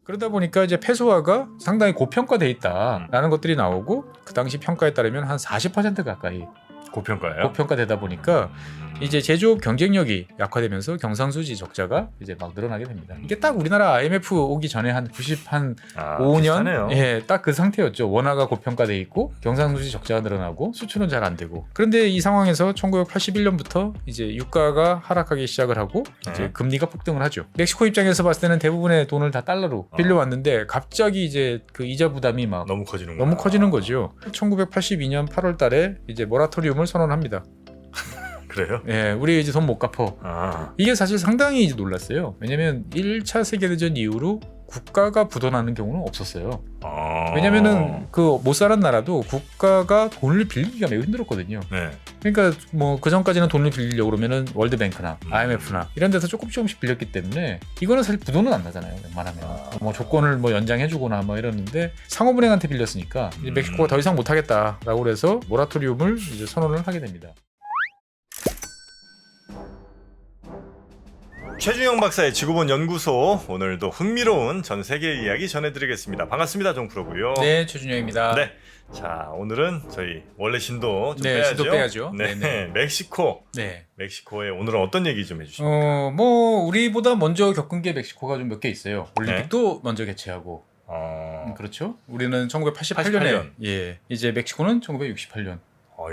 그러다 보니까 이제 폐소화가 상당히 고평가돼 있다라는 것들이 나오고 그 당시 평가에 따르면 한 40% 가까이 고평가예요? 고평가되다 보니까 이제 제조업 경쟁력이 약화되면서 경상수지 적자가 이제 막 늘어나게 됩니다. 이게 딱 우리나라 IMF 오기 전에 한 90한 5년 비슷하네요. 예, 딱 그 상태였죠. 원화가 고평가돼 있고 경상수지 적자가 늘어나고 수출은 잘 안 되고. 그런데 이 상황에서 1981년부터 이제 유가가 하락하기 시작을 하고 이제 금리가 폭등을 하죠. 멕시코 입장에서 봤을 때는 대부분의 돈을 다 달러로 빌려왔는데 갑자기 이제 그 이자 부담이 막 너무 커지는 너무 커지는 거죠. 1982년 8월 달에 이제 모라토리움을 선언합니다. 그래요? 예, 우리 이제 돈 못 갚어. 이게 사실 상당히 이제 놀랐어요. 왜냐면 1차 세계대전 이후로 국가가 부도나는 경우는 없었어요. 왜냐면은 그 못 살은 나라도 국가가 돈을 빌리기가 매우 힘들었거든요. 네. 그러니까 뭐 그 전까지는 돈을 빌리려고 그러면은 월드뱅크나 IMF나 이런 데서 조금씩 빌렸기 때문에 이거는 사실 부도는 안 나잖아요. 웬만하면 뭐 조건을 뭐 연장해주거나 뭐 이러는데 상업은행한테 빌렸으니까 이제 멕시코가 더 이상 못하겠다라고 그래서 모라토리움을 이제 선언을 하게 됩니다. 최준영 박사의 지구본 연구소, 오늘도 흥미로운 전 세계 이야기 전해드리겠습니다. 반갑습니다, 종프로고요. 네, 최준영입니다. 네. 자, 오늘은 저희 원래 신도 좀 네, 빼야죠. 신도 빼야죠. 네, 네네. 멕시코. 네. 멕시코에 오늘은 어떤 얘기 좀 해주십니까? 뭐 우리보다 먼저 겪은 게 멕시코가 좀 몇 개 있어요. 올림픽도 먼저 개최하고. 그렇죠. 우리는 1988년에 88년. 예. 이제 멕시코는 1968년.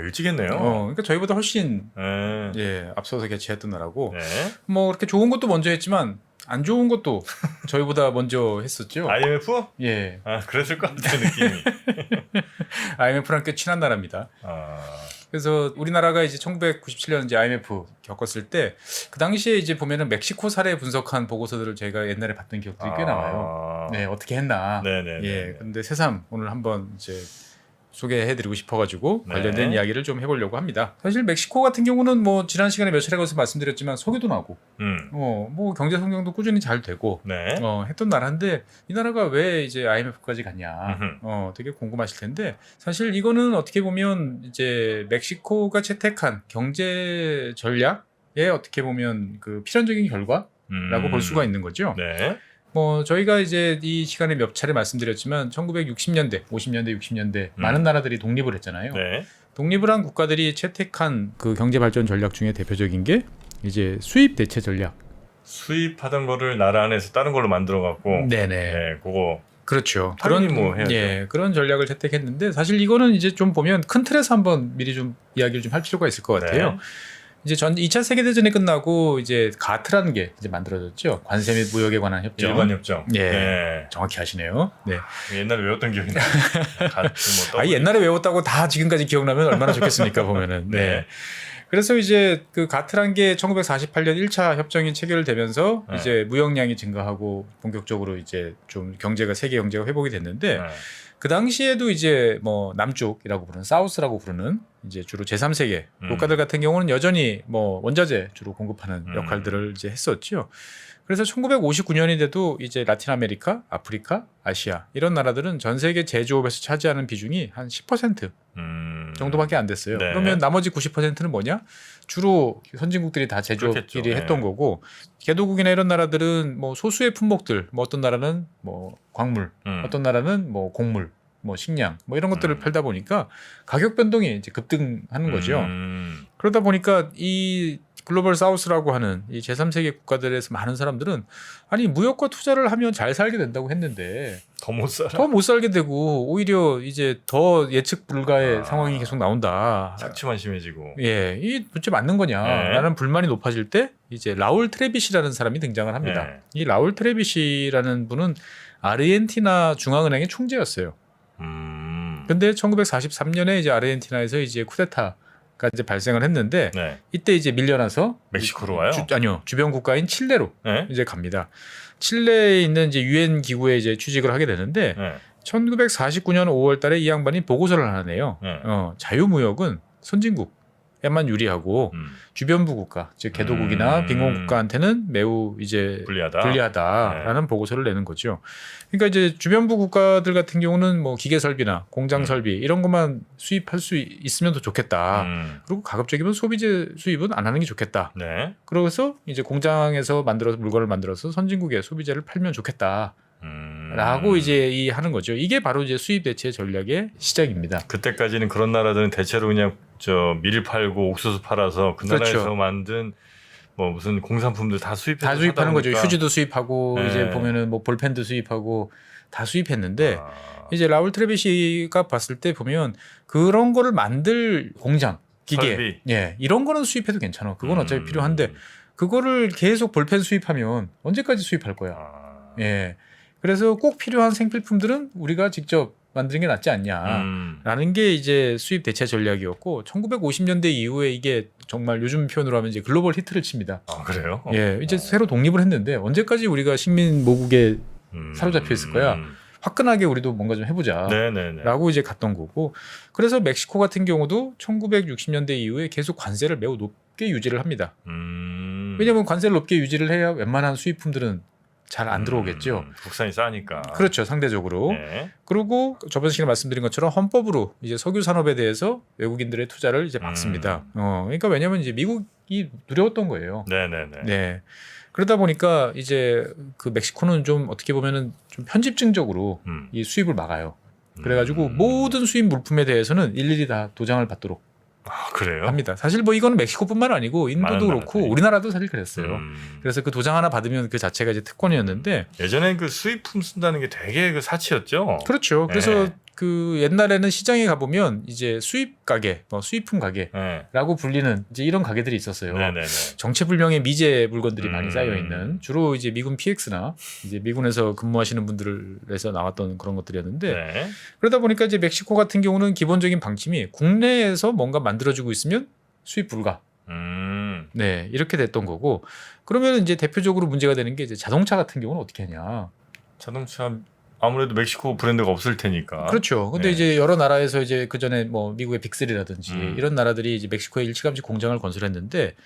일찍 했네요. 그러니까 저희보다 훨씬 네. 예, 앞서서 개최했던 나라고. 네. 뭐 그렇게 좋은 것도 먼저 했지만 안 좋은 것도 저희보다 먼저 했었죠. IMF? 예. 그랬을 것 같은 느낌이. IMF랑 꽤 친한 나라입니다. 그래서 우리나라가 이제 1997년 이제 IMF 겪었을 때 그 당시에 이제 보면은 멕시코 사례 분석한 보고서들을 제가 옛날에 봤던 기억들이 꽤 나와요. 네, 어떻게 했나. 네네. 예. 근데 새삼 오늘 한번 이제 소개해드리고 싶어가지고 네. 관련된 이야기를 좀 해보려고 합니다. 사실 멕시코 같은 경우는 뭐 지난 시간에 몇 차례 걸쳐서 말씀드렸지만 석유도 나고, 뭐 경제 성장도 꾸준히 잘 되고, 네. 했던 나라인데 이 나라가 왜 이제 IMF까지 갔냐, 되게 궁금하실 텐데 사실 이거는 어떻게 보면 이제 멕시코가 채택한 경제 전략의 어떻게 보면 그 필연적인 결과라고 볼 수가 있는 거죠. 네. 뭐 저희가 이제 이 시간에 몇 차례 말씀드렸지만 1960년대, 50년대, 60년대 많은 나라들이 독립을 했잖아요. 네. 독립을 한 국가들이 채택한 그 경제 발전 전략 중에 대표적인 게 이제 수입 대체 전략. 수입하던 거를 나라 안에서 다른 걸로 만들어 갖고 네네. 네, 그거 그렇죠. 당연히 뭐 해야죠. 예, 그런 전략을 채택했는데 사실 이거는 이제 좀 보면 큰 틀에서 한번 미리 좀 이야기를 좀 할 필요가 있을 것 같아요. 네. 이제 2차 세계대전이 끝나고 이제 가트라는 게 이제 만들어졌죠. 관세 및 무역에 관한 협정. 일반 협정. 예. 네. 정확히 하시네요. 네. 옛날에 외웠던 기억이 나요. 옛날에 외웠다고 다 지금까지 기억나면 얼마나 좋겠습니까, 보면은. 네. 네. 그래서 이제 그 가트란 게 1948년 1차 협정이 체결되면서 네. 이제 무역량이 증가하고 본격적으로 이제 좀 경제가 세계 경제가 회복이 됐는데 그 당시에도 이제 뭐 남쪽이라고 부르는 사우스라고 부르는 이제 주로 제3세계 국가들 같은 경우는 여전히 뭐 원자재 주로 공급하는 역할들을 이제 했었죠. 그래서 1959년이 돼도 이제 라틴 아메리카, 아프리카, 아시아 이런 나라들은 전 세계 제조업에서 차지하는 비중이 한 10% 정도밖에 안 됐어요. 네. 그러면 나머지 90%는 뭐냐? 주로 선진국들이 다 제조업끼리 그렇겠죠. 했던 네. 거고 개도국이나 이런 나라들은 뭐 소수의 품목들, 뭐 어떤 나라는 뭐 광물, 어떤 나라는 뭐 곡물, 뭐 식량, 뭐 이런 것들을 팔다 보니까 가격 변동이 이제 급등하는 거죠. 그러다 보니까 이 글로벌 사우스라고 하는 이 제3세계 국가들에서 많은 사람들은 아니 무역과 투자를 하면 잘 살게 된다고 했는데 더 못 살아. 더 못 살게 되고 오히려 이제 더 예측 불가의 상황이 계속 나온다. 착취만 심해지고. 예, 이 도대체 맞는 거냐? 네. 라는 불만이 높아질 때 이제 라울 트레빗이라는 사람이 등장을 합니다. 네. 이 라울 트레빗이라는 분은 아르헨티나 중앙은행의 총재였어요. 근데 1943년에 이제 아르헨티나에서 이제 쿠데타가 이제 발생을 했는데 네. 이때 이제 밀려나서 멕시코로 와요? 아니요, 주변 국가인 칠레로 네. 이제 갑니다. 칠레에 있는 이제 유엔 기구에 이제 취직을 하게 되는데 네. 1949년 5월달에 이 양반이 보고서를 하나 내요. 네. 자유무역은 선진국에만 유리하고 주변부 국가, 즉 개도국이나 빈곤 국가한테는 매우 이제 불리하다라는 보고서를 내는 거죠. 그러니까 이제 주변부 국가들 같은 경우는 뭐 기계 설비나 공장 설비 이런 것만 수입할 수 있으면 더 좋겠다. 그리고 가급적이면 소비재 수입은 안 하는 게 좋겠다. 네. 그래서 이제 공장에서 물건을 만들어서 선진국에 소비재를 팔면 좋겠다. 라고 이제 이 하는 거죠. 이게 바로 이제 수입 대체 전략의 시작입니다. 그때까지는 그런 나라들은 대체로 그냥 밀 팔고 옥수수 팔아서 그 나라에서 그렇죠. 만든 뭐 무슨 공산품들 다 수입해서 다 수입하는 거죠. 보니까. 휴지도 수입하고 네. 이제 보면은 뭐 볼펜도 수입하고 다 수입했는데 아, 이제 라울 트레비시가 봤을 때 보면 그런 거를 만들 공장, 기계, 설비. 예, 이런 거는 수입해도 괜찮아. 그건 어차피 필요한데 그거를 계속 볼펜 수입하면 언제까지 수입할 거야. 아, 예. 그래서 꼭 필요한 생필품들은 우리가 직접 만드는 게 낫지 않냐라는 게 이제 수입 대체 전략이었고 1950년대 이후에 이게 정말 요즘 표현으로 하면 이제 글로벌 히트를 칩니다. 아 그래요? 예, 이제 새로 독립을 했는데 언제까지 우리가 식민 모국에 사로잡혀 있을 거야. 화끈하게 우리도 뭔가 좀 해보자. 네네네. 라고 이제 갔던 거고. 그래서 멕시코 같은 경우도 1960년대 이후에 계속 관세를 매우 높게 유지를 합니다. 왜냐하면 관세를 높게 유지를 해야 웬만한 수입품들은 잘 안 들어오겠죠. 국산이 싸니까. 그렇죠, 상대적으로. 네. 그리고 저번 시간에 말씀드린 것처럼 헌법으로 이제 석유 산업에 대해서 외국인들의 투자를 이제 막습니다. 그러니까 왜냐하면 이제 미국이 두려웠던 거예요. 네네네. 네. 그러다 보니까 이제 그 멕시코는 좀 어떻게 보면은 좀 편집증적으로 이 수입을 막아요. 그래가지고 모든 수입 물품에 대해서는 일일이 다 도장을 받도록 아 그래요? 합니다. 사실 뭐 이거는 멕시코뿐만 아니고 인도도 많은 그렇고 나라들이. 우리나라도 사실 그랬어요. 음. 그래서 그 도장 하나 받으면 그 자체가 이제 특권이었는데 예전엔 그 수입품 쓴다는 게 되게 그 사치였죠. 그렇죠. 그래서 네. 그 옛날에는 시장에 가보면 이제 수입 가게, 뭐 수입품 가게라고 네. 불리는 이제 이런 가게들이 있었어요. 네네네. 정체불명의 미제 물건들이 많이 쌓여 있는 음. 주로 이제 미군 PX나 이제 미군에서 근무하시는 분들에서 나왔던 그런 것들이었는데 네. 그러다 보니까 이제 멕시코 같은 경우는 기본적인 방침이 국내에서 뭔가 만들어지고 있으면 수입 불가. 네, 이렇게 됐던 거고 그러면 이제 대표적으로 문제가 되는 게 이제 자동차 같은 경우는 어떻게 하냐. 자동차 아무래도 멕시코 브랜드가 없을 테니까. 그렇죠. 근데 네. 이제 여러 나라에서 이제 그 전에 뭐 미국의 빅3라든지 이런 나라들이 이제 멕시코에 일찌감치 공장을 건설했는데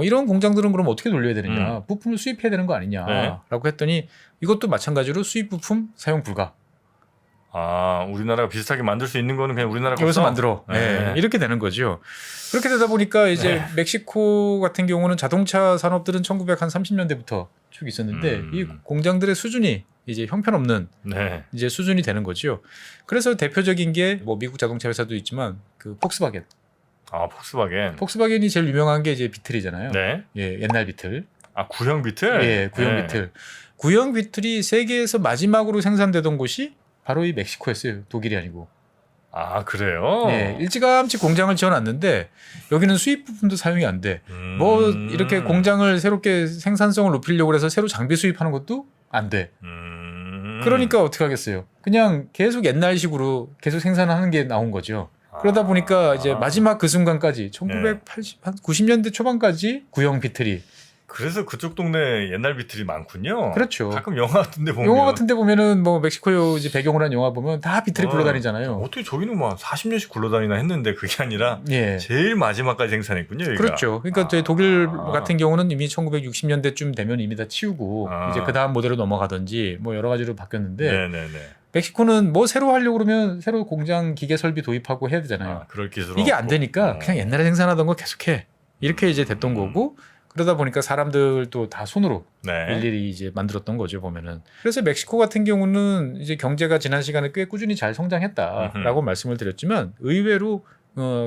이런 공장들은 그럼 어떻게 돌려야 되느냐? 부품을 수입해야 되는 거 아니냐라고 했더니 이것도 마찬가지로 수입 부품 사용 불가. 아 우리나라가 비슷하게 만들 수 있는 거는 그냥 우리나라가 여기서 없어? 만들어. 네. 네. 이렇게 되는 거죠. 그렇게 되다 보니까 이제 멕시코 같은 경우는 자동차 산업들은 1930년대부터 쭉 있었는데 이 공장들의 수준이 이제 형편없는 네. 이제 수준이 되는 거죠. 그래서 대표적인 게 뭐 미국 자동차 회사도 있지만 그 폭스바겐. 아 폭스바겐. 폭스바겐이 제일 유명한 게 이제 비틀이잖아요. 네. 예, 옛날 비틀. 아 구형 비틀? 예, 구형 네. 비틀. 구형 비틀이 세계에서 마지막으로 생산되던 곳이 바로 이 멕시코였어요. 독일이 아니고. 아 그래요? 예, 일찌감치 공장을 지어놨는데 여기는 수입 부품도 사용이 안 돼. 뭐 이렇게 공장을 새롭게 생산성을 높이려고 해서 새로 장비 수입하는 것도 안 돼. 그러니까 어떻게 하겠어요? 그냥 계속 옛날식으로 계속 생산하는 게 나온 거죠. 그러다 보니까 이제 마지막 그 순간까지 1980, 한 90년대 초반까지 구형 비틀이. 그래서 그쪽 동네 옛날 비틀이 많군요. 그렇죠. 가끔 영화 같은데 보면 영화 같은데 보면은 뭐 멕시코 이제 배경으로 한 영화 보면 다 비틀이 굴러다니잖아요. 어떻게 저기는 뭐 40년씩 굴러다니나 했는데 그게 아니라 예. 제일 마지막까지 생산했군요. 여기가. 그렇죠. 그러니까 저희 독일 같은 경우는 이미 1960년대쯤 되면 이미 다 치우고 이제 그 다음 모델로 넘어가든지 뭐 여러 가지로 바뀌었는데 네네네. 멕시코는 뭐 새로 하려고 그러면 새로 공장 기계 설비 도입하고 해야 되잖아요. 그럴 기술 이게 안 되니까 그냥 옛날에 생산하던 거 계속해. 이렇게 이제 됐던 거고 그러다 보니까 사람들도 다 손으로 네. 일일이 이제 만들었던 거죠 보면은. 그래서 멕시코 같은 경우는 이제 경제가 지난 시간에 꽤 꾸준히 잘 성장했다라고 말씀을 드렸지만 의외로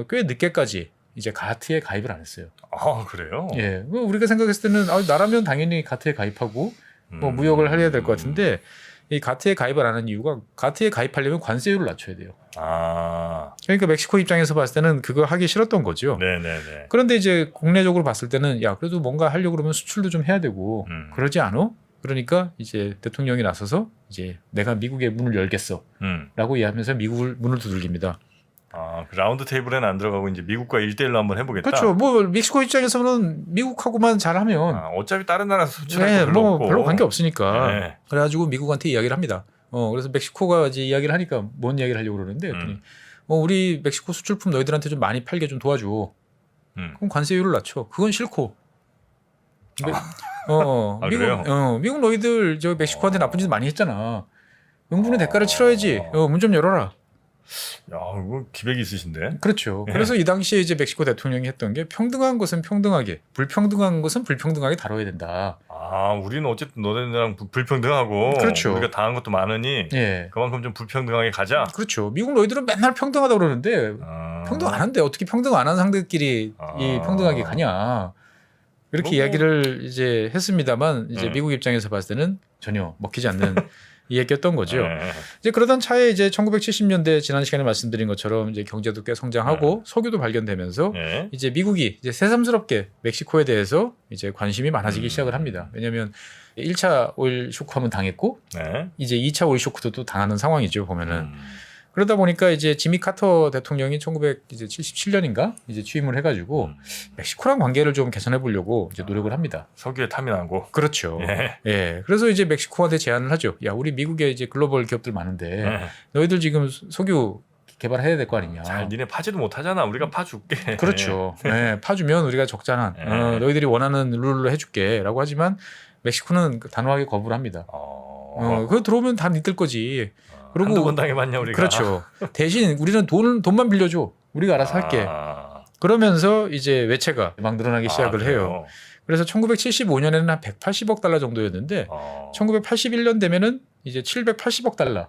꽤 늦게까지 이제 가트에 가입을 안 했어요. 아 그래요? 예, 뭐 우리가 생각했을 때는 나라면 당연히 가트에 가입하고 뭐 무역을 해야 될 것 같은데 이 가트에 가입을 안 하는 이유가 가트에 가입하려면 관세율을 낮춰야 돼요. 아, 그러니까 멕시코 입장에서 봤을 때는 그거 하기 싫었던 거죠. 네네네. 그런데 이제 국내적으로 봤을 때는 야 그래도 뭔가 하려고 그러면 수출도 좀 해야 되고 그러지 않아? 그러니까 이제 대통령이 나서서 이제 내가 미국의 문을 열겠어라고 이야기하면서 미국을 문을 두들깁니다. 아, 그 라운드 테이블에는 안 들어가고 이제 미국과 1대1로 한번 해보겠다. 그렇죠. 뭐 멕시코 입장에서는 미국하고만 잘하면 어차피 다른 나라 수출할 네, 거 별로 뭐 없고. 별로 관계 없으니까. 네. 그래가지고 미국한테 이야기를 합니다. 그래서 멕시코가 이제 이야기를 하니까 뭔 이야기를 하려고 그러는데 그랬더니 우리 멕시코 수출품 너희들한테 좀 많이 팔게 좀 도와줘. 그럼 관세율을 낮춰. 그건 싫고. 미국 너희들 저 멕시코한테 나쁜 짓 많이 했잖아. 응분의 대가를 치러야지. 문 좀 열어라. 야, 이거 기백이 있으신데. 그렇죠. 예. 그래서 이 당시에 이제 멕시코 대통령이 했던 게 평등한 것은 평등하게, 불평등한 것은 불평등하게 다뤄야 된다. 아, 우리는 어쨌든 너네들랑 불평등하고 그렇죠. 우리가 당한 것도 많으니 예. 그만큼 좀 불평등하게 가자. 그렇죠. 미국 너희들은 맨날 평등하다 그러는데 평등 안 한대. 어떻게 평등 안 한 상대끼리 이 평등하게 가냐. 이렇게 뭐, 이야기를 이제 했습니다만 이제 음. 미국 입장에서 봤을 때는 전혀 먹히지 않는 이야기였던 거죠. 네. 이제 그러던 차에 이제 1970년대 지난 시간에 말씀드린 것처럼 이제 경제도 꽤 성장하고 석유도 발견되면서 네. 이제 미국이 이제 새삼스럽게 멕시코에 대해서 이제 관심이 많아지기 시작을 합니다. 왜냐하면 1차 오일 쇼크하면 당했고 네. 이제 2차 오일 쇼크도 또 당하는 상황이죠 보면은. 음. 그러다 보니까 이제 지미 카터 대통령이 1977년인가 이제 취임을 해가지고 멕시코랑 관계를 좀 개선해 보려고 이제 노력을 합니다. 석유에 탐이 나고. 그렇죠. 예. 예. 그래서 이제 멕시코한테 제안을 하죠. 야, 우리 미국에 이제 글로벌 기업들 많은데 예. 너희들 지금 석유 개발해야 될 거 아니냐. 잘 니네 파지도 못하잖아. 우리가 파줄게. 그렇죠. 예. 파주면 우리가 적잖아. 예. 너희들이 원하는 룰로 해줄게라고 하지만 멕시코는 단호하게 거부를 합니다. 그거 들어오면 다 니들 거지. 그리고 한두 번 당해봤냐 우리가. 그렇죠. 대신 우리는 돈만 빌려줘. 우리가 알아서 할게. 그러면서 이제 외채가 막 늘어나기 시작을 해요. 그래서 1975년에는 한 180억 달러 정도였는데 1981년 되면은 이제 780억 달러.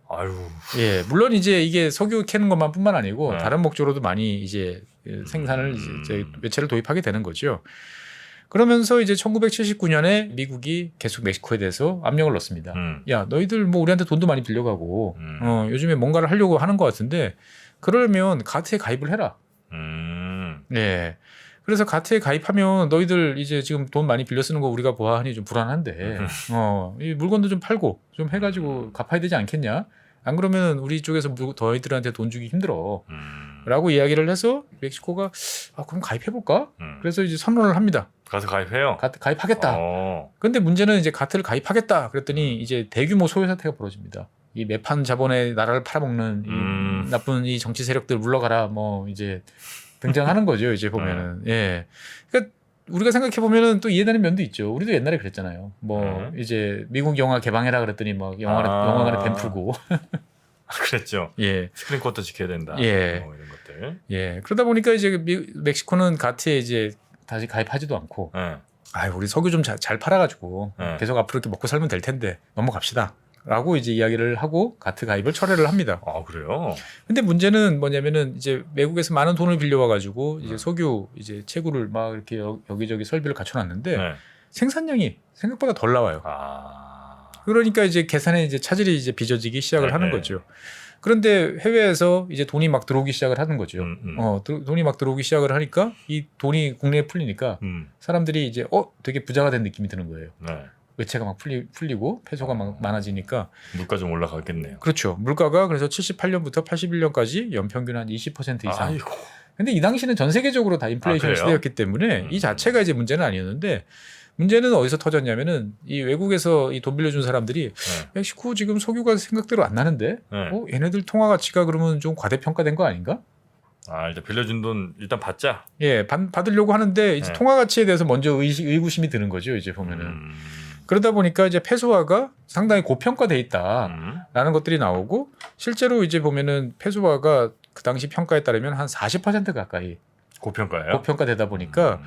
아유. 예, 물론 이제 이게 석유 캐는 것만뿐만 아니고 네. 다른 목적으로도 많이 이제 생산을 이제 외채를 도입하게 되는 거죠. 그러면서 이제 1979년에 미국이 계속 멕시코에 대해서 압력을 넣습니다. 야, 너희들 뭐 우리한테 돈도 많이 빌려가고 요즘에 뭔가를 하려고 하는 것 같은데 그러면 가트에 가입을 해라. 예. 그래서 가트에 가입하면 너희들 이제 지금 돈 많이 빌려 쓰는 거 우리가 보아하니 좀 불안한데 이 물건도 좀 팔고 좀 해가지고 갚아야 되지 않겠냐? 안 그러면 우리 쪽에서 너희들한테 돈 주기 힘들어. 라고 이야기를 해서 멕시코가 그럼 가입해볼까? 그래서 이제 선언을 합니다. 가서 가입해요. 가입하겠다. 근데 문제는 이제 가트를 가입하겠다. 그랬더니 이제 대규모 소요 사태가 벌어집니다. 이 매판 자본의 나라를 팔아먹는 이 나쁜 이 정치 세력들 물러가라. 뭐 이제 등장하는 거죠. 이제 보면은. 예. 그러니까 우리가 생각해 보면은 또 이해되는 면도 있죠. 우리도 옛날에 그랬잖아요. 뭐 이제 미국 영화 개방해라 그랬더니 막 영화관에 뱀 풀고. 그랬죠. 예. 스크린 쿼터 지켜야 된다. 예. 뭐 이런 것들. 예. 그러다 보니까 이제 멕시코는 가트에 이제 다시 가입하지도 않고. 예. 우리 석유 좀 잘 팔아가지고 계속 앞으로 이렇게 먹고 살면 될 텐데 넘어갑시다. 라고 이제 이야기를 하고 가트 가입을 철회를 합니다. 아, 그래요? 근데 문제는 뭐냐면은 이제 외국에서 많은 돈을 빌려와가지고 이제 석유 이제 채굴을 막 이렇게 여기저기 설비를 갖춰놨는데 생산량이 생각보다 덜 나와요. 그러니까 이제 계산에 이제 차질이 이제 빚어지기 시작을 하는 거죠. 그런데 해외에서 이제 돈이 막 들어오기 시작을 하는 거죠. 돈이 막 들어오기 시작을 하니까 이 돈이 국내에 풀리니까 사람들이 이제 되게 부자가 된 느낌이 드는 거예요. 외채가 막 풀리고 페소가 막 많아지니까 물가 좀 올라가겠네요. 그렇죠. 물가가 그래서 78년부터 81년까지 연평균 한 20% 이상. 아이고. 근데 이 당시는 전 세계적으로 다 인플레이션 시대였기 때문에 이 자체가 이제 문제는 아니었는데 문제는 어디서 터졌냐면은 이 외국에서 이 돈 빌려준 사람들이 멕시코 지금 석유가 생각대로 안 나는데 얘네들 통화 가치가 그러면 좀 과대평가된 거 아닌가? 일단 빌려준 돈 일단 받자. 예, 받으려고 하는데 이제 통화 가치에 대해서 먼저 의구심이 드는 거죠. 이제 보면은. 그러다 보니까 이제 페소화가 상당히 고평가돼 있다라는 것들이 나오고 실제로 이제 보면은 페소화가 그 당시 평가에 따르면 한 40% 가까이 고평가되다 보니까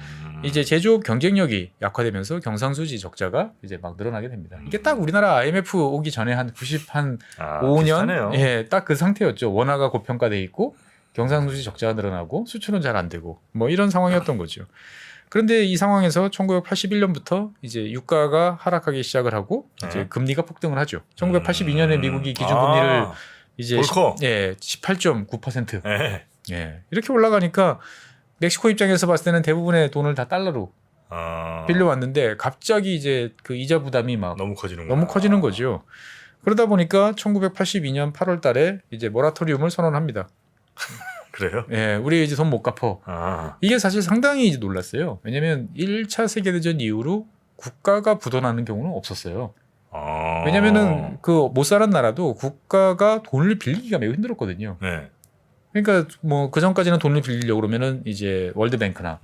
이제 제조업 경쟁력이 약화되면서 경상수지 적자가 이제 막 늘어나게 됩니다. 이게 딱 우리나라 IMF 오기 전에 한 5년 비슷하네요. 예, 딱 그 상태였죠. 원화가 고평가돼 있고 경상수지 적자가 늘어나고 수출은 잘 안 되고 뭐 이런 상황이었던 거죠. 그런데 이 상황에서 1981년부터 이제 유가가 하락하기 시작을 하고 이제 금리가 폭등을 하죠. 1982년에 미국이 기준금리를 이제 18.9% 예, 이렇게 올라가니까 멕시코 입장에서 봤을 때는 대부분의 돈을 다 달러로 빌려왔는데 갑자기 이제 그 이자 부담이 막 너무 커지는 거죠. 그러다 보니까 1982년 8월 달에 이제 모라토리움을 선언합니다. 그래요? 예, 우리 이제 돈 못 갚어. 이게 사실 상당히 이제 놀랐어요. 왜냐면 1차 세계대전 이후로 국가가 부도나는 경우는 없었어요. 왜냐면은 그 못 살은 나라도 국가가 돈을 빌리기가 매우 힘들었거든요. 그러니까 뭐 그 전까지는 돈을 빌리려고 그러면은 이제 월드뱅크나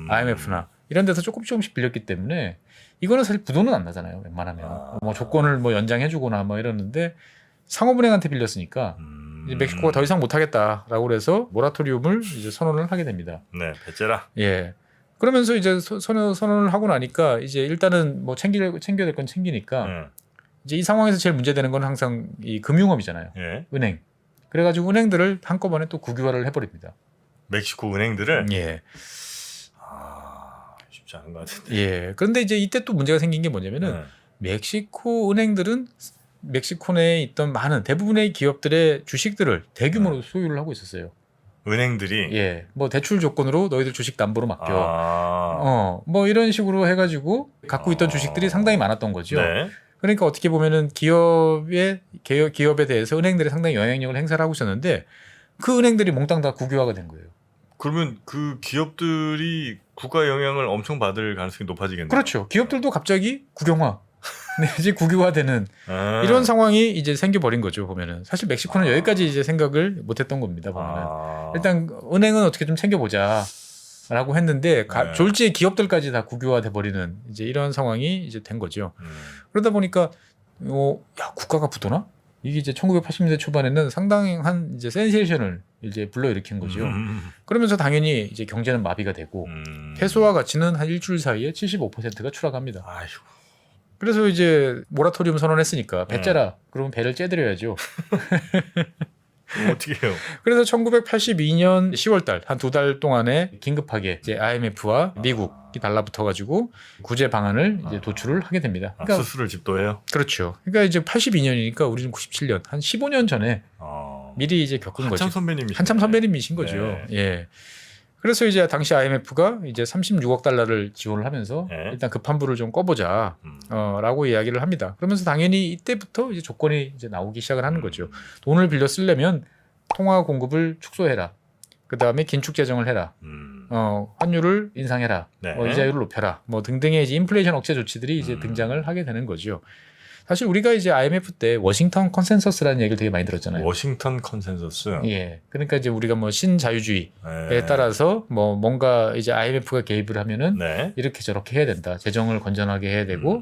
IMF나 이런 데서 조금씩 빌렸기 때문에 이거는 사실 부도는 안 나잖아요. 웬만하면 뭐 조건을 뭐 연장해주거나 뭐 이러는데 상업은행한테 빌렸으니까 이제 멕시코가 더 이상 못하겠다라고 그래서 모라토리움을 이제 선언을 하게 됩니다. 네, 배째라. 예. 그러면서 이제 선언을 하고 나니까 이제 일단은 뭐 챙겨야 될 건 챙기니까 이제 이 상황에서 제일 문제되는 건 항상 이 금융업이잖아요. 예. 은행. 그래가지고 은행들을 한꺼번에 또 국유화를 해버립니다. 멕시코 은행들을. 예. 쉽지 않은 것 같은데. 예. 그런데 이제 이때 또 문제가 생긴 게 뭐냐면은 멕시코 은행들은 멕시코 내에 있던 많은 대부분의 기업들의 주식들을 대규모로 소유를 하고 있었어요. 은행들이. 예. 뭐 대출 조건으로 너희들 주식 담보로 맡겨. 뭐 이런 식으로 해가지고 갖고 있던 주식들이 상당히 많았던 거죠. 네. 그러니까 어떻게 보면은 기업에 대해서 은행들이 상당히 영향력을 행사를 하고 있었는데 그 은행들이 몽땅 다 국유화가 된 거예요. 그러면 그 기업들이 국가 영향을 엄청 받을 가능성이 높아지겠네요. 그렇죠. 기업들도 갑자기 국영화 내지 국유화되는 아. 이런 상황이 이제 생겨버린 거죠. 보면은 사실 멕시코는 여기까지 이제 생각을 못했던 겁니다. 보면은 일단 은행은 어떻게 좀 챙겨보자라고 했는데 네. 졸지에 기업들까지 다 국유화돼 버리는 이제 이런 상황이 이제 된 거죠. 그러다 보니까 야 국가가 붙어나? 이게 이제 1980년대 초반에는 상당한 이제 센세이션을 이제 불러일으킨 거죠. 그러면서 당연히 이제 경제는 마비가 되고 페소화 가치는 한 일주일 사이에 75%가 추락합니다. 아이고. 그래서 이제 모라토리움 선언했으니까 배 째라. 그러면 배를 째드려야죠. 어떻게 해요? 그래서 1982년 10월달 한 2달 동안에 긴급하게 이제 IMF와 미국이 달라붙어가지고 구제 방안을 이제 도출을 하게 됩니다. 그러니까 수수를 집도해요? 그렇죠. 그러니까 이제 82년이니까 우리는 97년 한 15년 전에 미리 이제 겪은 거죠. 한참 선배님이신 거죠. 네. 예. 그래서 이제 당시 IMF가 이제 36억 달러를 지원을 하면서 네. 일단 급한 불을 좀 꺼보자, 라고 이야기를 합니다. 그러면서 당연히 이때부터 이제 조건이 이제 나오기 시작을 하는 거죠. 돈을 빌려 쓰려면 통화 공급을 축소해라. 그 다음에 긴축 재정을 해라. 환율을 인상해라. 네. 뭐 이자율을 높여라. 뭐 등등의 이제 인플레이션 억제 조치들이 이제 등장을 하게 되는 거죠. 사실 우리가 이제 IMF 때 워싱턴 컨센서스라는 얘기를 되게 많이 들었잖아요. 워싱턴 컨센서스. 예. 그러니까 이제 우리가 뭐 신자유주의에 네. 따라서 뭐 뭔가 이제 IMF가 개입을 하면은 네. 이렇게 저렇게 해야 된다. 재정을 건전하게 해야 되고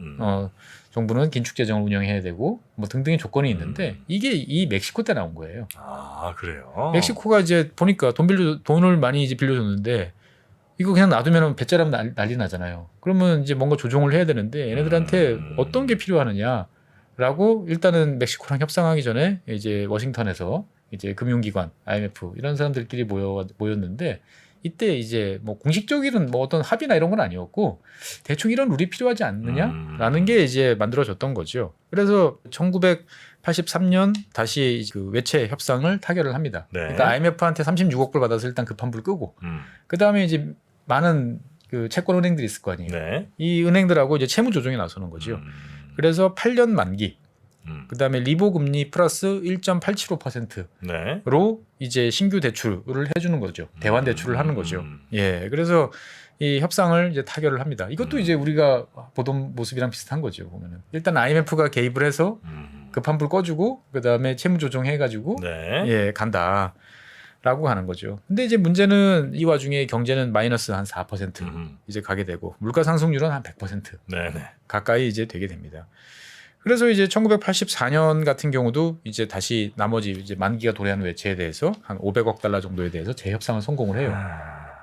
정부는 긴축 재정을 운영해야 되고 뭐 등등의 조건이 있는데 이게 이 멕시코 때 나온 거예요. 아, 그래요? 멕시코가 이제 보니까 돈을 많이 이제 빌려줬는데 이거 그냥 놔두면 배째라면 난리 나잖아요. 그러면 이제 뭔가 조정을 해야 되는데 얘네들한테 어떤 게 필요하느냐라고 일단은 멕시코랑 협상하기 전에 이제 워싱턴에서 이제 금융기관, IMF 이런 사람들끼리 모였는데 이때 이제 뭐 공식적인 뭐 어떤 합의나 이런 건 아니었고 대충 이런 룰이 필요하지 않느냐라는 게 이제 만들어졌던 거죠. 그래서 1983년 다시 그 외채 협상을 타결을 합니다. 네. 그러니까 IMF한테 36억 불 받아서 일단 급한 불 끄고 그 다음에 이제 많은 그 채권 은행들이 있을 거 아니에요. 네. 이 은행들하고 이제 채무 조정에 나서는 거죠. 그래서 8년 만기, 그 다음에 리보 금리 플러스 1.875%로 네. 이제 신규 대출을 해주는 거죠. 대환 대출을 하는 거죠. 예, 그래서 이 협상을 이제 타결을 합니다. 이것도 이제 우리가 보던 모습이랑 비슷한 거죠. 보면은 일단 IMF가 개입을 해서 급한 불 꺼주고 그 다음에 채무 조정해가지고 네. 예 간다. 라고 하는 거죠. 근데 이제 문제는 이 와중에 경제는 마이너스 한 4% 이제 가게 되고 물가 상승률은 한 100% 네네. 가까이 이제 되게 됩니다. 그래서 이제 1984년 같은 경우도 이제 다시 나머지 이제 만기가 도래하는 외채에 대해서 한 500억 달러 정도에 대해서 재협상을 성공을 해요.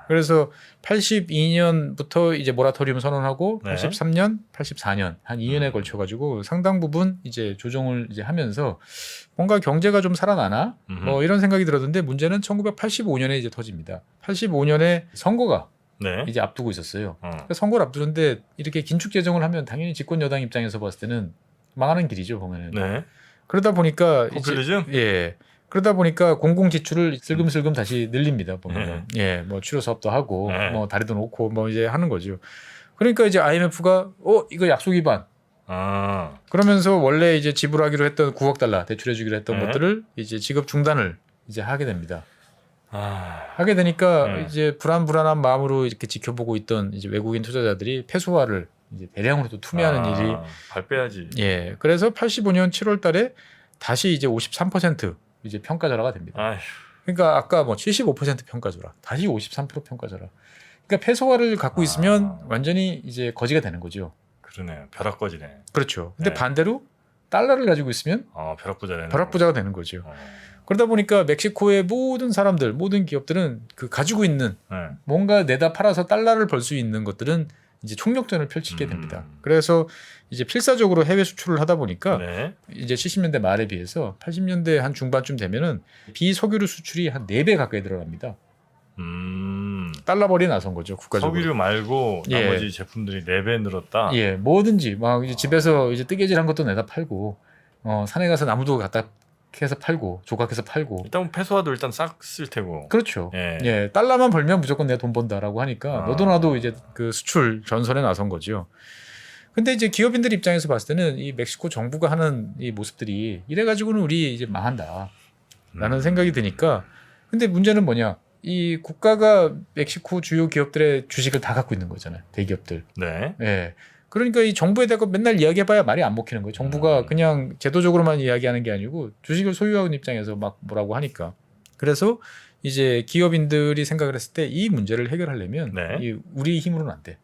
그래서 82년부터 이제 모라토리움 선언하고 네. 83년, 84년 한 2년에 걸쳐 가지고 상당 부분 이제 조정을 이제 하면서 뭔가 경제가 좀 살아나나 뭐 이런 생각이 들었는데 문제는 1985년에 이제 터집니다. 85년에 선거가 네. 이제 앞두고 있었어요. 그러니까 선거를 앞두는데 이렇게 긴축 재정을 하면 당연히 집권 여당 입장에서 봤을 때는 망하는 길이죠 보면은. 네. 그러다 보니까 포퓰리즘? 예. 그러다 보니까 공공 지출을 슬금슬금 다시 늘립니다. 보면 예, 뭐 치료 사업도 하고 뭐 다리도 놓고 뭐 이제 하는 거죠. 그러니까 이제 IMF가 이거 약속 위반. 그러면서 원래 이제 지불하기로 했던 9억 달러 대출해주기로 했던 것들을 이제 지급 중단을 이제 하게 됩니다. 하게 되니까 이제 불안한 마음으로 이렇게 지켜보고 있던 이제 외국인 투자자들이 페소화를 이제 대량으로 또 투매하는 일이 발 빼야지. 예. 그래서 85년 7월달에 다시 이제 53% 이제 평가절하가 됩니다. 아휴. 그러니까 아까 뭐 75% 평가절하, 다시 53% 평가절하. 그러니까 페소화를 갖고 있으면 완전히 이제 거지가 되는 거죠. 그러네요. 벼락거지네. 그렇죠. 근데 반대로 달러를 가지고 있으면 벼락부자 되는 벼락부자가 되는 거죠. 그러다 보니까 멕시코의 모든 사람들, 모든 기업들은 그 가지고 있는 뭔가 내다 팔아서 달러를 벌 수 있는 것들은 이제 총력전을 펼치게 됩니다. 그래서 이제 필사적으로 해외 수출을 하다 보니까 네. 이제 70년대 말에 비해서 80년대 한 중반쯤 되면은 비석유류 수출이 한 4배 가까이 들어갑니다. 달러벌이 나선 거죠, 국가적으로. 석유류 말고 예. 나머지 제품들이 4배 늘었다. 예, 뭐든지 막 이제 집에서 이제 뜨개질한 것도 내다 팔고, 산에 가서 나무도 갖다 캐서 팔고, 조각해서 팔고. 일단 페소화도 일단 싹 쓸 테고. 그렇죠. 예. 예, 달러만 벌면 무조건 내가 돈 번다라고 하니까 너도 나도 이제 그 수출 전선에 나선 거죠. 근데 이제 기업인들 입장에서 봤을 때는 이 멕시코 정부가 하는 이 모습들이 이래 가지고는 우리 이제 망한다라는 생각이 드니까. 근데 문제는 뭐냐? 이 국가가 멕시코 주요 기업들의 주식을 다 갖고 있는 거잖아요. 대기업들. 네. 예. 그러니까 이 정부에 대고 맨날 이야기해봐야 말이 안 먹히는 거예요. 정부가 그냥 제도적으로만 이야기하는 게 아니고 주식을 소유하는 입장에서 막 뭐라고 하니까. 그래서 이제 기업인들이 생각을 했을 때 이 문제를 해결하려면 네. 이 우리 힘으로는 안 돼.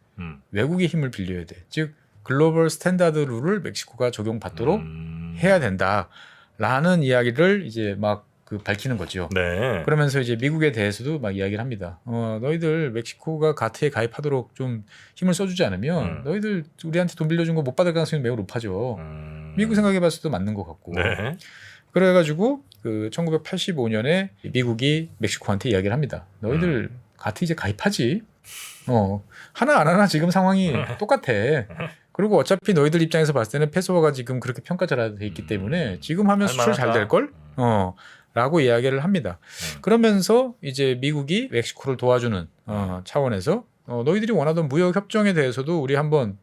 외국의 힘을 빌려야 돼. 즉 글로벌 스탠다드 룰을 멕시코가 적용받도록 해야 된다라는 이야기를 이제 막 그 밝히는 거죠. 네. 그러면서 이제 미국에 대해서도 막 이야기를 합니다. 너희들 멕시코가 가트에 가입하도록 좀 힘을 써주지 않으면 너희들 우리한테 돈 빌려준 거 못 받을 가능성이 매우 높아져. 미국 생각해봤을 때도 맞는 것 같고. 네. 그래가지고 그 1985년에 미국이 멕시코한테 이야기를 합니다. 너희들 가트 이제 가입하지. 하나 안 하나 지금 상황이 똑같아. 그리고 어차피 너희들 입장에서 봤을 때는 페소화가 지금 그렇게 평가절하돼 있기 때문에 지금 하면 수출 잘 될 걸. 라고 이야기를 합니다. 그러면서 이제 미국이 멕시코를 도와주는 차원에서 너희들이 원하던 무역 협정에 대해서도 우리 한번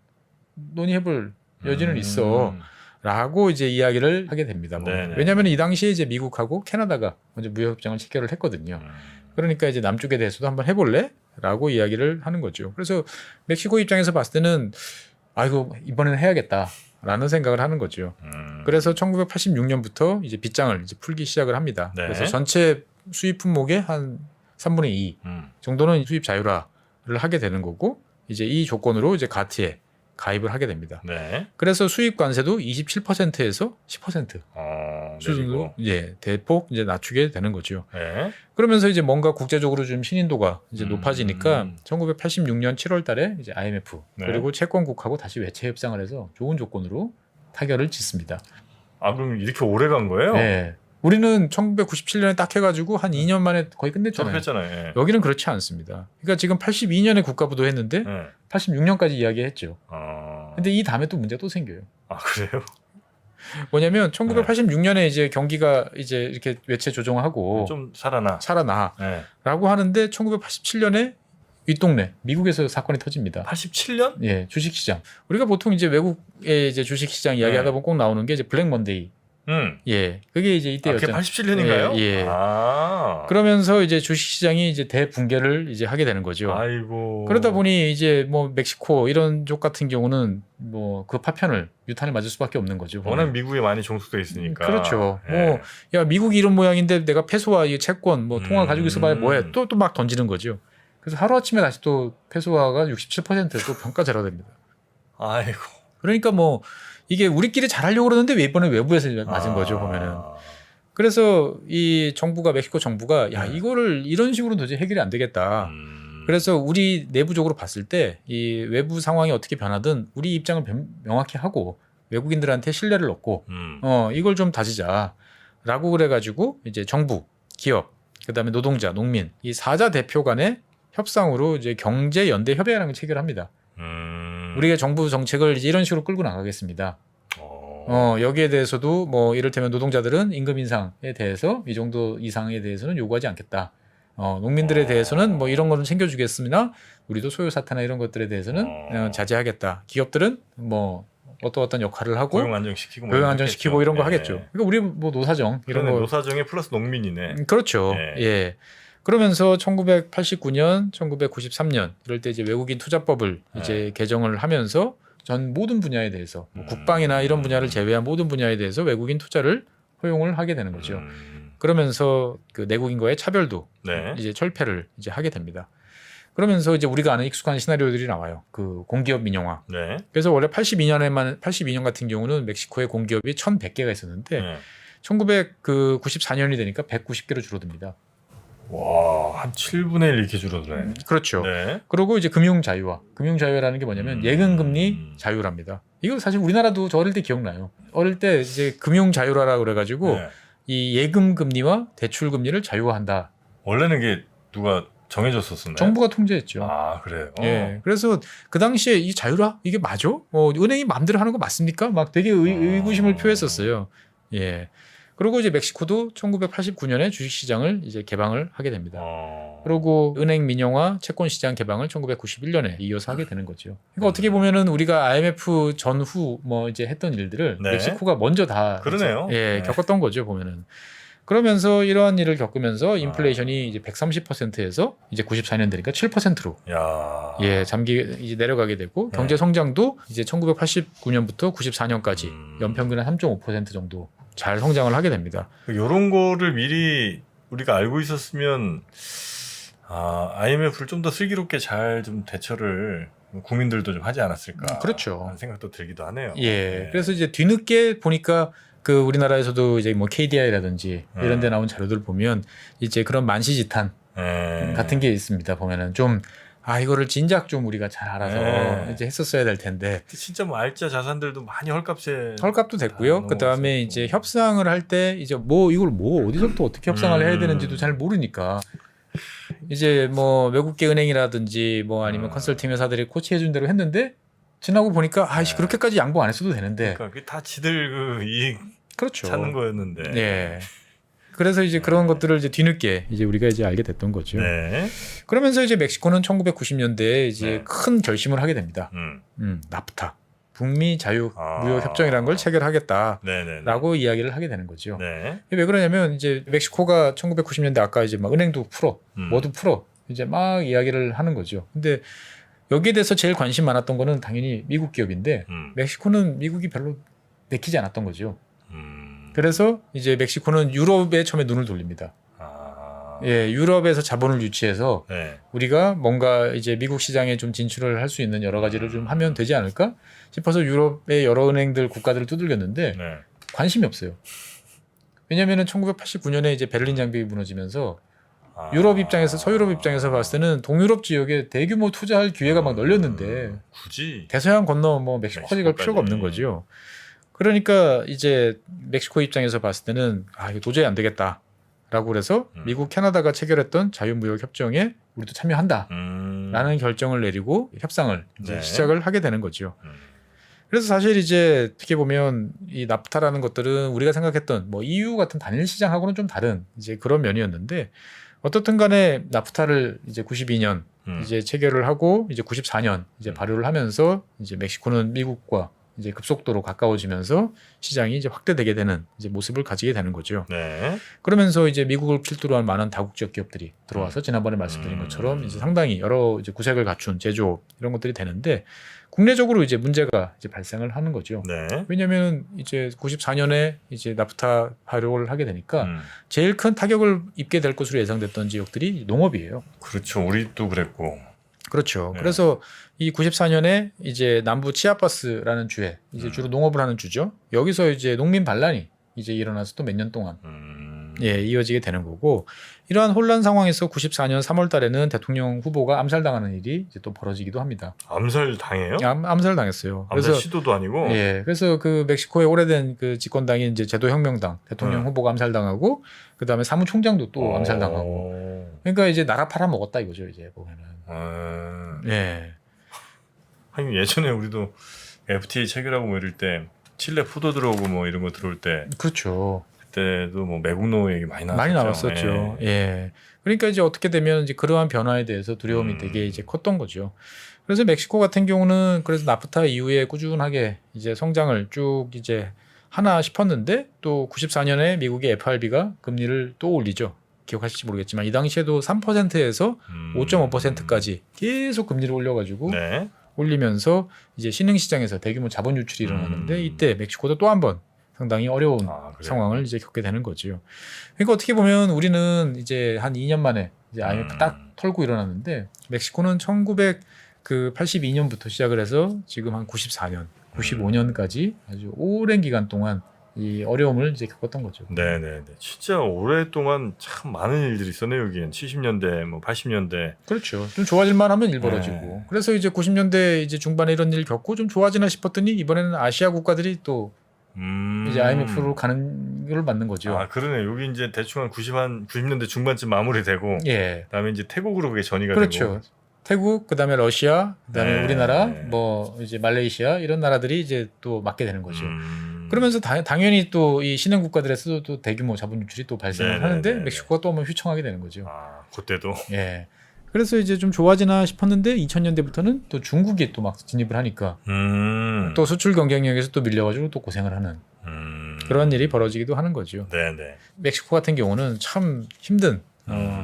논의해볼 여지는 있어. 라고 이제 이야기를 하게 됩니다. 왜냐하면 이 당시에 이제 미국하고 캐나다가 먼저 무역 협정을 체결을 했거든요. 그러니까 이제 남쪽에 대해서도 한번 해볼래? 라고 이야기를 하는 거죠. 그래서 멕시코 입장에서 봤을 때는 아이고 이번에는 해야겠다. 라는 생각을 하는 거죠. 그래서 1986년부터 이제 빗장을 이제 풀기 시작을 합니다. 네. 그래서 전체 수입 품목의 한 3분의 2 정도는 수입 자유화를 하게 되는 거고, 이제 이 조건으로 이제 가트에 가입을 하게 됩니다. 네. 그래서 수입 관세도 27%에서 10% 수준으로 대폭 이제 낮추게 되는 거죠. 네. 그러면서 이제 뭔가 국제적으로 좀 신인도가 이제 높아지니까 1986년 7월달에 이제 IMF 그리고 채권국하고 다시 외채 협상을 해서 좋은 조건으로 타결을 짓습니다. 그럼 이렇게 오래 간 거예요? 네. 우리는 1997년에 딱 해가지고 한 2년 만에 거의 끝냈잖아요. 했잖아요. 예. 여기는 그렇지 않습니다. 그러니까 지금 82년에 국가부도 했는데 86년까지 이야기했죠. 근데 이 다음에 또 문제가 또 생겨요. 그래요? 뭐냐면 1986년에 이제 경기가 이제 이렇게 외채 조정하고 좀 살아나라고 하는데 1987년에 윗동네 미국에서 사건이 터집니다. 87년? 예, 주식시장. 우리가 보통 이제 외국의 이제 주식시장 이야기하다 보면 꼭 나오는 게 이제 블랙 먼데이. 예, 그게 이제 이때였죠. 그게 87년인가요? 예. 그러면서 이제 주식시장이 이제 대붕괴를 이제 하게 되는 거죠. 아이고. 그러다 보니 이제 뭐 멕시코 이런 쪽 같은 경우는 뭐 그 파편을 유탄을 맞을 수밖에 없는 거죠. 워낙 미국에 많이 종속돼 있으니까. 그렇죠. 야 미국이 이런 모양인데 내가 페소화 이 채권 뭐 통화 가지고 있어봐야 뭐해? 또 막 던지는 거죠. 그래서 하루 아침에 다시 또 페소화가 67%또 평가절하됩니다. 아이고. 그러니까 뭐 이게 우리끼리 잘하려고 그러는데 왜 이번에 외부에서 맞은 거죠 보면은. 그래서 이 정부가 멕시코 정부가 야 이거를 이런 식으로 도저히 해결이 안 되겠다. 그래서 우리 내부적으로 봤을 때 이 외부 상황이 어떻게 변하든 우리 입장을 명확히 하고 외국인들한테 신뢰를 얻고 이걸 좀 다지자라고 그래가지고 이제 정부, 기업, 그다음에 노동자, 농민 이 사자 대표 간의 협상으로 이제 경제 연대 협약이라는 걸 체결합니다. 우리가 정부 정책을 이제 이런 식으로 끌고 나가겠습니다. 여기에 대해서도 뭐 이를테면 노동자들은 임금 인상에 대해서 이 정도 이상에 대해서는 요구하지 않겠다. 농민들에 대해서는 뭐 이런 거는 챙겨주겠습니다. 우리도 소요 사태나 이런 것들에 대해서는 자제하겠다. 기업들은 뭐 어떤 역할을 하고 고용 안정시키고 이런 거 하겠죠. 그러니까 우리 뭐 노사정 이런 거 노사정에 플러스 농민이네. 그렇죠. 예. 그러면서 1989년, 1993년 이럴 때 이제 외국인 투자법을 이제 개정을 하면서 전 모든 분야에 대해서 뭐 국방이나 이런 분야를 제외한 모든 분야에 대해서 외국인 투자를 허용을 하게 되는 거죠. 그러면서 그 내국인과의 차별도 이제 철폐를 이제 하게 됩니다. 그러면서 이제 우리가 아는 익숙한 시나리오들이 나와요. 그 공기업 민영화. 네. 그래서 원래 82년 같은 경우는 멕시코의 공기업이 1,100개가 있었는데 네. 1994년이 되니까 190개로 줄어듭니다. 와, 한 7분의 1 이렇게 줄어드네. 그렇죠. 네. 그리고 이제 금융 자유화. 금융 자유화라는 게 뭐냐면 예금 금리 자유랍니다. 이거 사실 우리나라도 저 어릴 때 기억나요. 어릴 때 이제 금융 자유화라고 그래가지고 네. 이 예금 금리와 대출 금리를 자유화한다. 원래는 이게 누가 정해줬었나요? 정부가 통제했죠. 아, 그래요. 예. 그래서 그 당시에 이 자유화 이게 맞아? 은행이 마음대로 하는 거 맞습니까? 막 되게 의구심을 표했었어요. 예. 그리고 이제 멕시코도 1989년에 주식시장을 이제 개방을 하게 됩니다. 그리고 은행 민영화, 채권 시장 개방을 1991년에 이어서 하게 되는 거죠. 그러니까 어떻게 보면은 우리가 IMF 전후 뭐 이제 했던 일들을 네. 멕시코가 먼저 다 그러네요. 이제, 예, 네. 겪었던 거죠, 보면은. 그러면서 이러한 일을 겪으면서 인플레이션이 이제 130%에서 이제 94년 되니까 7%로 야. 예, 이제 내려가게 되고 네. 경제 성장도 이제 1989년부터 94년까지 연평균 한 3.5% 정도 잘 성장을 하게 됩니다. 이런 거를 미리 우리가 알고 있었으면 IMF를 좀 더 슬기롭게 잘 좀 대처를 국민들도 좀 하지 않았을까. 그렇죠. 하는 생각도 들기도 하네요. 예. 네. 그래서 이제 뒤늦게 보니까 그 우리나라에서도 이제 뭐 KDI라든지 이런 데 나온 자료들 보면 이제 그런 만시지탄 같은 게 있습니다. 보면은 좀 이거를 진작 좀 우리가 잘 알아서 이제 했었어야 될 텐데. 진짜 뭐 알짜 자산들도 많이 헐값에 헐값도 됐고요. 그 다음에 이제 협상을 할 때 이제 이걸 어디서부터 어떻게 협상을 해야 되는지도 잘 모르니까 이제 뭐 외국계 은행이라든지 뭐 아니면 컨설팅 회사들이 코치해준 대로 했는데 지나고 보니까 그렇게까지 양보 안 했어도 되는데. 그러니까 그게 다 지들 그 이익 그렇죠. 찾는 거였는데. 네. 그래서 이제 그런 것들을 이제 뒤늦게 이제 우리가 이제 알게 됐던 거죠. 네. 그러면서 이제 멕시코는 1990년대에 이제 네. 큰 결심을 하게 됩니다. 나프타, 북미 자유 무역 협정이라는 걸 체결하겠다라고 네네. 이야기를 하게 되는 거죠. 네. 왜 그러냐면 이제 멕시코가 1990년대 아까 이제 막 은행도 풀어, 뭐도 풀어 이제 막 이야기를 하는 거죠. 근데 여기에 대해서 제일 관심 많았던 거는 당연히 미국 기업인데 멕시코는 미국이 별로 내키지 않았던 거죠. 그래서 이제 멕시코는 유럽에 처음에 눈을 돌립니다. 예, 유럽에서 자본을 유치해서 네. 우리가 뭔가 이제 미국 시장에 좀 진출을 할 수 있는 여러 가지를 좀 하면 되지 않을까 싶어서 유럽의 여러 은행들 국가들을 두들겼는데 네. 관심이 없어요. 왜냐하면은 1989년에 이제 베를린 장벽이 무너지면서 유럽 입장에서 서유럽 입장에서 봤을 때는 동유럽 지역에 대규모 투자할 기회가 막 널렸는데 굳이 대서양 건너 뭐 멕시코까지 갈 필요가 없는 거죠. 그러니까 이제 멕시코 입장에서 봤을 때는 이거 도저히 안 되겠다라고 그래서 미국, 캐나다가 체결했던 자유무역 협정에 우리도 참여한다라는 결정을 내리고 협상을 이제 네. 시작을 하게 되는 거죠. 그래서 사실 이제 어떻게 보면 이 나프타라는 것들은 우리가 생각했던 뭐 EU 같은 단일 시장하고는 좀 다른 이제 그런 면이었는데 어떻든 간에 나프타를 이제 92년 이제 체결을 하고 이제 94년 이제 발효를 하면서 이제 멕시코는 미국과 이제 급속도로 가까워지면서 시장이 이제 확대되게 되는 이제 모습을 가지게 되는 거죠. 네. 그러면서 이제 미국을 필두로 한 많은 다국적 기업들이 들어와서 지난번에 말씀드린 것처럼 이제 상당히 여러 이제 구색을 갖춘 제조업 이런 것들이 되는데 국내적으로 이제 문제가 이제 발생을 하는 거죠. 네. 왜냐하면 이제 94년에 이제 나프타 발효를 하게 되니까 제일 큰 타격을 입게 될 것으로 예상됐던 지역들이 농업이에요. 그렇죠. 우리도 그랬고. 그렇죠. 네. 그래서 이 94년에 이제 남부 치아파스라는 주에 이제 주로 농업을 하는 주죠. 여기서 이제 농민 반란이 이제 일어나서 또 몇 년 동안 이어지게 되는 거고 이러한 혼란 상황에서 94년 3월 달에는 대통령 후보가 암살당하는 일이 이제 또 벌어지기도 합니다. 암살 당해요? 암살당했어요. 암살 시도도 아니고. 예, 그래서 그 멕시코의 오래된 그 집권당인 이제 제도혁명당 대통령 후보가 암살당하고 그 다음에 사무총장도 또 암살당하고. 그러니까 이제 나라 팔아먹었다 이거죠 이제 보면은. 예. 하긴 예전에 우리도 FTA 체결하고 뭐 이럴 때 칠레 포도 들어오고 뭐 이런 거 들어올 때. 그렇죠. 그때도 뭐 매국노 얘기 많이 나왔었죠. 많이 나왔었죠. 예. 그러니까 이제 어떻게 되면 이제 그러한 변화에 대해서 두려움이 되게 이제 컸던 거죠. 그래서 멕시코 같은 경우는 그래서 나프타 이후에 꾸준하게 이제 성장을 쭉 이제 하나 싶었는데 또 94년에 미국의 FRB가 금리를 또 올리죠. 기억하실지 모르겠지만 이 당시에도 3%에서 5.5%까지 계속 금리를 올려가지고 네. 올리면서 이제 신흥시장에서 대규모 자본 유출이 일어났는데 이때 멕시코도 또 한 번 상당히 어려운 상황을 이제 겪게 되는 거죠. 그러니까 어떻게 보면 우리는 이제 한 2년 만에 이제 IMF 딱 털고 일어났는데 멕시코는 1982년부터 시작을 해서 지금 한 94년, 95년까지 아주 오랜 기간 동안 이 어려움을 이제 겪었던 거죠. 네네네. 진짜 오랫동안 참 많은 일들이 있었네요. 여기엔 70년대, 뭐 80년대. 그렇죠. 좀 좋아질만 하면 일 벌어지고. 네. 그래서 이제 90년대 이제 중반에 이런 일 겪고 좀 좋아지나 싶었더니 이번에는 아시아 국가들이 또 이제 IMF로 가는 걸 맞는 거죠. 아 그러네. 여기 이제 대충 한 90년대 중반쯤 마무리되고. 예. 그다음에 이제 태국으로 그게 전이가 그렇죠. 되고. 태국, 그다음에 러시아, 그다음에 네. 우리나라, 뭐 이제 말레이시아 이런 나라들이 이제 또 맡게 되는 거죠. 그러면서 당연히 또 이 신흥 국가들에서도 또 대규모 자본 유출이 또 발생을 네네네네. 하는데 멕시코가 또 한번 휘청하게 되는 거죠. 아 그때도. 예. 그래서 이제 좀 좋아지나 싶었는데 2000년대부터는 또 중국이 또 막 진입을 하니까 또 수출 경쟁력에서 또 밀려가지고 또 고생을 하는 그런 일이 벌어지기도 하는 거죠. 네네. 멕시코 같은 경우는 참 힘든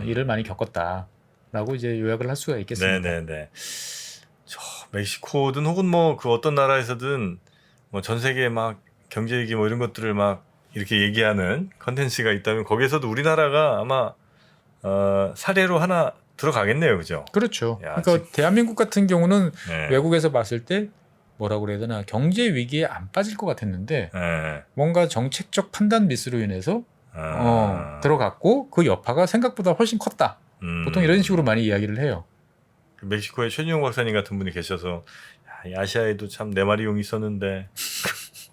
일을 많이 겪었다라고 이제 요약을 할 수가 있겠습니다. 네네네. 저 멕시코든 혹은 뭐 그 어떤 나라에서든 뭐 전 세계 막 경제 위기 뭐 이런 것들을 막 이렇게 얘기하는 컨텐츠가 있다면 거기에서도 우리나라가 아마 사례로 하나 들어가겠네요, 그죠? 그렇죠. 야, 그러니까 대한민국 같은 경우는 네. 외국에서 봤을 때 뭐라고 그래야 되나 경제 위기에 안 빠질 것 같았는데 네. 뭔가 정책적 판단 미스로 인해서 들어갔고 그 여파가 생각보다 훨씬 컸다. 보통 이런 식으로 많이 이야기를 해요. 그 멕시코에 최준용 박사님 같은 분이 계셔서 야, 이 아시아에도 참 네 마리 용이 있었는데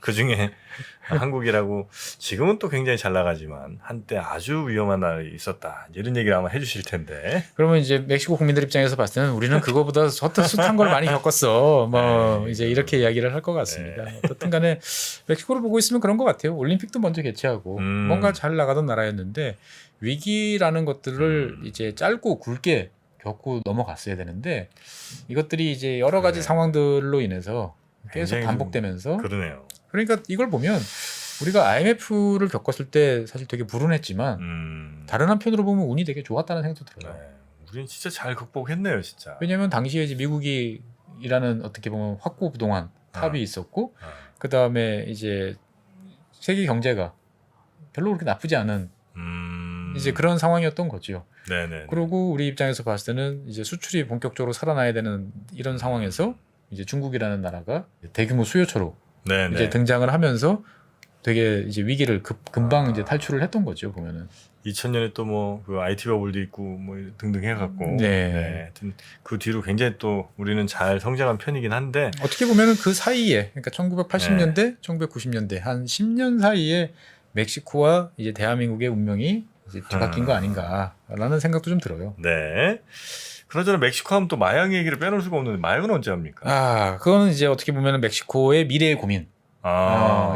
그 중에 한국이라고 지금은 또 굉장히 잘 나가지만 한때 아주 위험한 나라에 있었다. 이런 얘기를 아마 해주실 텐데. 그러면 이제 멕시코 국민들 입장에서 봤을 때는 우리는 그거보다 숱한 걸 많이 겪었어. 뭐 네. 이제 이렇게 이야기를 할 것 같습니다. 어떻든 간에 멕시코를 보고 있으면 그런 것 같아요. 올림픽도 먼저 개최하고 뭔가 잘 나가던 나라였는데 위기라는 것들을 이제 짧고 굵게 겪고 넘어갔어야 되는데 이것들이 이제 여러 가지 네. 상황들로 인해서 계속 굉장히 반복되면서 그러네요. 그러니까 이걸 보면 우리가 IMF를 겪었을 때 사실 되게 불운했지만 다른 한편으로 보면 운이 되게 좋았다는 생각도 들어요. 네. 우린 진짜 잘 극복했네요, 진짜. 왜냐하면 당시에 이제 미국이라는 어떻게 보면 확고부동한 탑이 있었고 어. 그 다음에 이제 세계 경제가 별로 그렇게 나쁘지 않은 이제 그런 상황이었던 거죠. 네네. 그리고 우리 입장에서 봤을 때는 이제 수출이 본격적으로 살아나야 되는 이런 상황에서 이제 중국이라는 나라가 대규모 수요처로 네네. 이제 등장을 하면서 되게 이제 위기를 금방 이제 탈출을 했던 거죠, 보면은. 2000년에 또 뭐 그 IT 버블도 있고 뭐 등등 해갖고. 네. 하여튼 그 뒤로 굉장히 또 우리는 잘 성장한 편이긴 한데. 어떻게 보면은 그 사이에, 그러니까 1980년대, 1990년대 한 10년 사이에 멕시코와 이제 대한민국의 운명이 이제 뒤바뀐 거 아닌가라는 생각도 좀 들어요. 네. 그나저나 멕시코 하면 또 마약 얘기를 빼놓을 수가 없는데 마약은 언제 합니까? 아, 그거는 이제 어떻게 보면은 멕시코의 미래의 고민.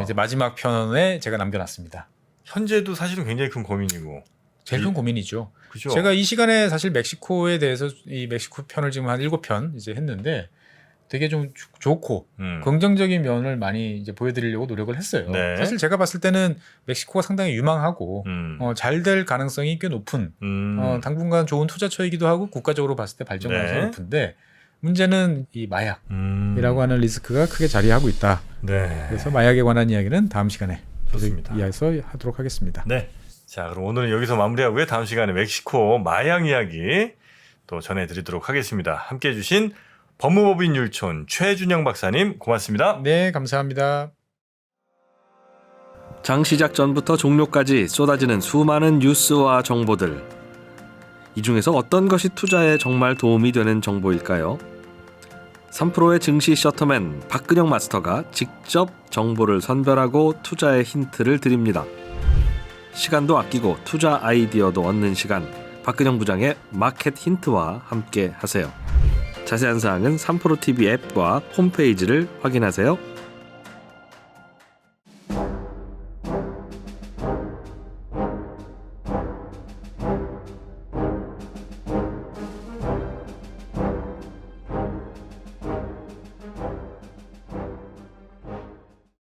이제 마지막 편에 제가 남겨놨습니다. 현재도 사실은 굉장히 큰 고민이고. 제일 큰 고민이죠. 그죠? 제가 이 시간에 사실 멕시코에 대해서 이 멕시코 편을 지금 한 7편 이제 했는데 되게 좀 좋고 긍정적인 면을 많이 이제 보여드리려고 노력을 했어요. 네. 사실 제가 봤을 때는 멕시코가 상당히 유망하고 잘 될 가능성이 꽤 높은 당분간 좋은 투자처이기도 하고 국가적으로 봤을 때 발전 가능성이 네. 높은데 문제는 이 마약이라고 하는 리스크가 크게 자리하고 있다. 네. 그래서 마약에 관한 이야기는 다음 시간에 좋습니다. 이야기해서 하도록 하겠습니다. 네. 자, 그럼 오늘은 여기서 마무리하고요. 다음 시간에 멕시코 마약 이야기 또 전해드리도록 하겠습니다. 함께해 주신 법무법인 율촌 최준영 박사님 고맙습니다. 네, 감사합니다. 장 시작 전부터 종료까지 쏟아지는 수많은 뉴스와 정보들. 이 중에서 어떤 것이 투자에 정말 도움이 되는 정보일까요? 3프로의 증시 셔터맨 박근영 마스터가 직접 정보를 선별하고 투자의 힌트를 드립니다. 시간도 아끼고 투자 아이디어도 얻는 시간, 박근영 부장의 마켓 힌트와 함께 하세요. 자세한 사항은 3프로 TV 앱과 홈페이지를 확인하세요.